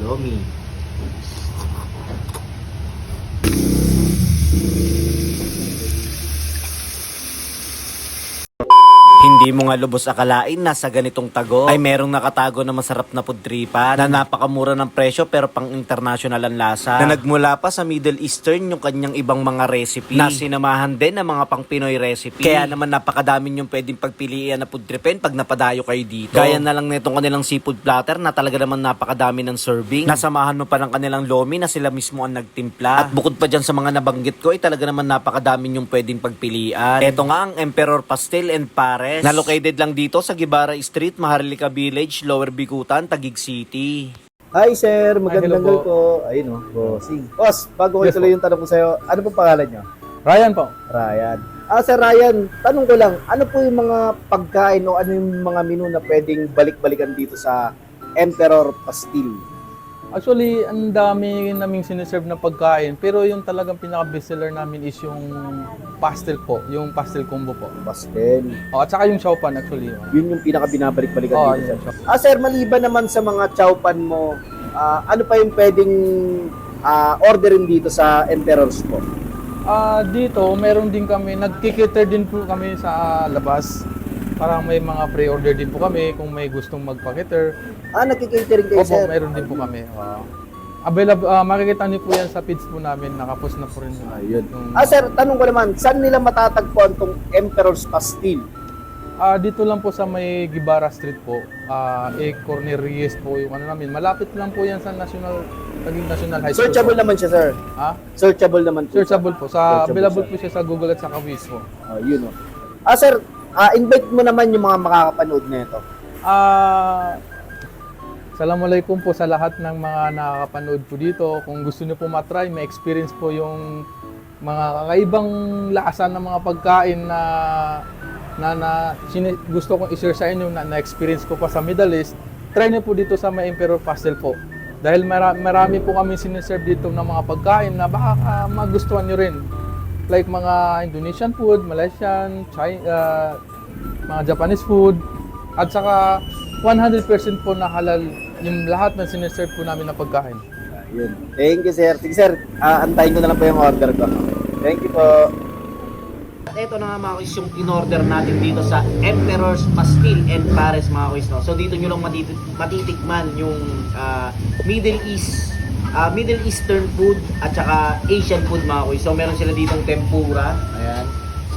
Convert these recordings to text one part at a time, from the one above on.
Lomi. Hindi mo nga lubos akalain na sa ganitong tago ay merong nakatago na masarap na pudripan na napakamura ng presyo pero pang international ang lasa na nagmula pa sa Middle Eastern yung kanyang ibang mga recipe na sinamahan din ng mga pang Pinoy recipe. Kaya naman napakadami yung pwedeng pagpilian na pudripen pag napadayo kayo dito. Gaya na lang nitong kanilang seafood platter na talaga naman napakadami ng serving. Nasamahan mo pa ng kanilang lomi na sila mismo ang nagtimpla. At bukod pa dyan sa mga nabanggit ko ay talaga naman napakadami yung pwedeng pagpilian. Ito nga ang Emperor Pastel and Pares na located lang dito sa Guevara Street, Maharlika Village, Lower Bikutan, Taguig City. Hi sir, magandang hello gabi po. Ayun o, bossing. Boss, bago ko ituloy yung tanong ko sa'yo, ano po pangalan nyo? Ryan po. Ryan. Sir Ryan, tanong ko lang, ano po yung mga pagkain o ano yung mga menu na pwedeng balik-balikan dito sa Emperor Pastil? Actually, ang dami naming siniserve na pagkain, pero yung talagang pinaka-bestseller namin is yung pastel po, yung pastel combo po. Pastel. At saka yung xiaopan actually. Yun yung pinaka-binabalik-balikan dito. yun. Sir, maliban naman sa mga chowpan mo, ano pa yung pwedeng orderin dito sa Emperor's po? Dito, meron din kami, nagkikater din po kami sa labas. Parang may mga pre-order din po kami kung may gustong magpa-cater. Nagkikatering kayo, Opo, sir? meron din po kami. Available, makikita niyo po yan sa feeds po namin, nakapost na po rin yun. Ayun. Yung, Sir, tanong ko naman, saan nila matatagpuan tong Emperor's Pastil? dito lang po sa may Guevara Street po, Cornerias po yung ano namin. Malapit lang po yan sa Taguig National High School. Searchable naman siya, sir. Searchable naman po. Searchable po. Searchable Available siya. po siya sa Google at sa Kawis po. Yun o. Sir, invite mo naman yung mga makakapanood na ito. Assalamualaikum po sa lahat ng mga nakakapanood po dito. Kung gusto niyo po matry, may experience po yung mga kakaibang lasa ng mga pagkain gusto kong i-share sa inyo na experience ko pa sa Middle East, try niyo po dito sa may Emperor Pastel po. Dahil marami po kami siniserve dito ng mga pagkain na baka magustuhan niyo rin. Like mga Indonesian food, Malaysian, mga Japanese food, at saka 100% po na halal yung lahat ng siniserve po namin na pagkain. Yun. Thank you, sir. Sige, sir. Antayin ko na lang po yung order ko. Thank you po. At ito na nga mga kuis yung in-order natin dito sa Emperor's Pastil and Pares mga kuis. No? So dito nyo lang matitikman yung Middle Eastern food at saka Asian food mga kuis. So meron sila ditong tempura. Ayan.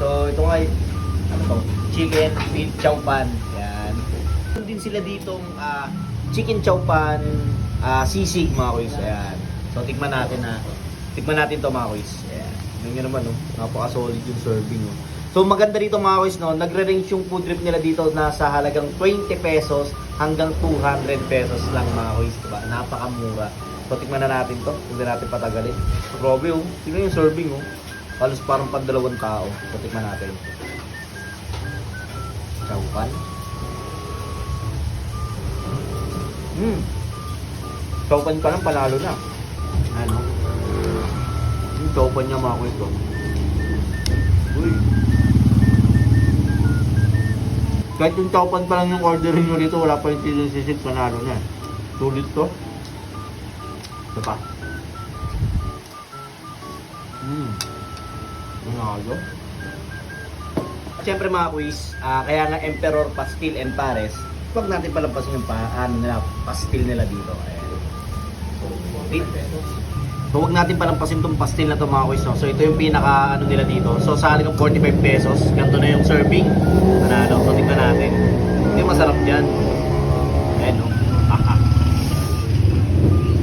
So ito nga, ano to? Chicken with chow pan. Ayan. Meron din sila ditong chicken chow pan, sisig mga kuis. Ayan. So tikman natin to mga kuis. Ayan. Tingnan nyo naman, no? Napaka-solid yung serving, no? So maganda dito mga kuis, no? Nagre-range yung food trip nila dito na sa halagang 20 pesos hanggang 200 pesos lang mga kuis, diba? Napakamura. So tikman na natin to. Hindi natin patagalin. Grabe, oh. Tingnan yung serving, oh. Halos parang pandalawang tao. So tikman natin. Chow pan. Chow pan pa lang, panalo na. Ano? Yung chow pan niya mga kuis, oh. Uy. Kahit yung chow pan pa lang yung orderin nyo dito, wala pa yung sisig, panalo na. Sulit to. Ito pa. Panalo. Siyempre mga kuis, kaya nga Emperor Pastil and Pares, huwag natin palampasin yung pastil nila dito. Ayan. So huwag natin palampasin itong pastil na ito mga kuis. No? So ito yung pinaka nila dito. So sa halagang 45 pesos, ganito na yung serving. Panalo. So tingnan natin. Hindi masarap dyan. Ayan o.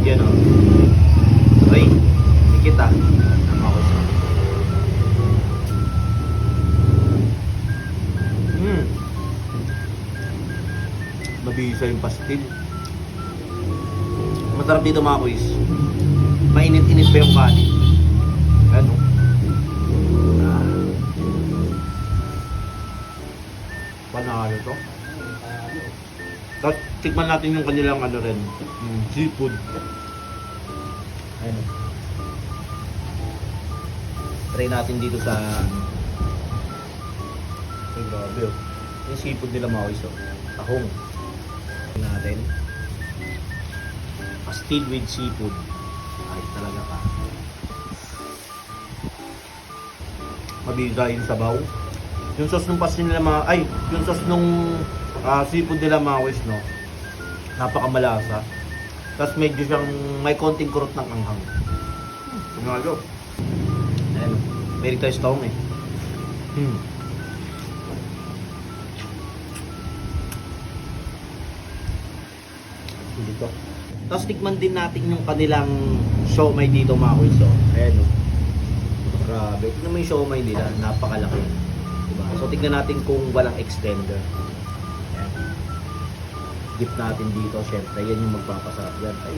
Yan o. Okay. Dikit ah. Mga kuis. Mabisa yung pastil. Masarap dito mga kuis. Mainit-init pa yung kanin. Ano? Panalo to. Tapos tikman natin yung kanilang ano rin. Seafood. Ayun. Try natin dito sa ay grabe oh. Yung seafood nila mga kuis oh. Tahong natin. Pastil with seafood. Ay, talaga ka. Mabigay yung sabaw. Yung sauce ng pastil nila mga, ay, yung sauce nung seafood nila mga guys, no? Napakamalasa. Tapos medyo siyang may konting kurot ng anghang. Tumalo. Ayan, meron tayo stone eh. Dito. Tapos tikman din natin yung kanilang siomay dito mga kuys. So, ayan o. Grabe. Tignan mo yung siomay nila. Napakalaki. Diba? So tignan natin kung walang extender. Ayan. Dip natin dito. Siyempre, yan yung magpapasarap yan. Ay,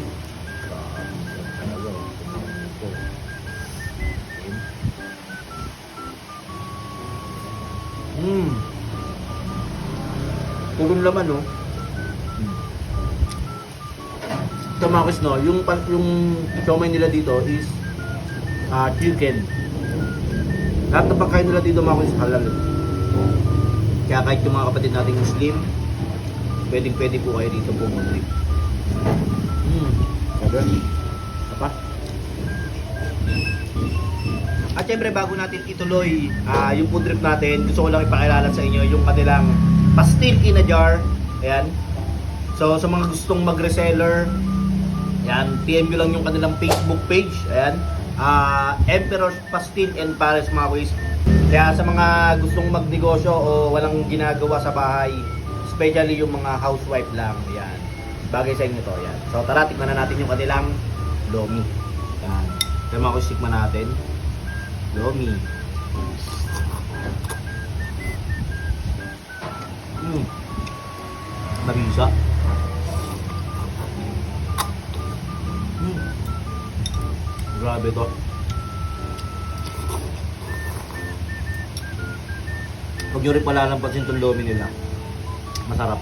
grabe. Talaga. Ito. Purong laman, no? Ito mga kuys, no? Yung siomay nila dito is chicken. Lahat ng pagkain nila dito mga kuys halal. Kaya kahit yung mga kapatid nating Muslim, pwede po kayo dito pumunta. Sabi? Apa? At syempre bago natin ituloy yung food trip natin, gusto ko lang ipakilala sa inyo yung kanilang pastil in a jar. Ayan. So sa mga gustong mag-reseller, ayan, PM nyo lang yung kanilang Facebook page. Ayan. Emperor's Pastil and Pares mga kuys. Kaya sa mga gustong magnegosyo o walang ginagawa sa bahay, especially yung mga housewife lang, ayan, bagay sa inyo to. Ayan. So tara, tikman na natin yung kanilang lomi. Ayan. Kaya mga kuys, tikman natin lomi. Nabisa. Grabe to. Huwag nyo rin palalampasin itong lomi nila. Masarap.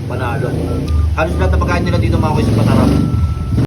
Panalo. Halos lahat na pagkain nila dito mga kuys masarap.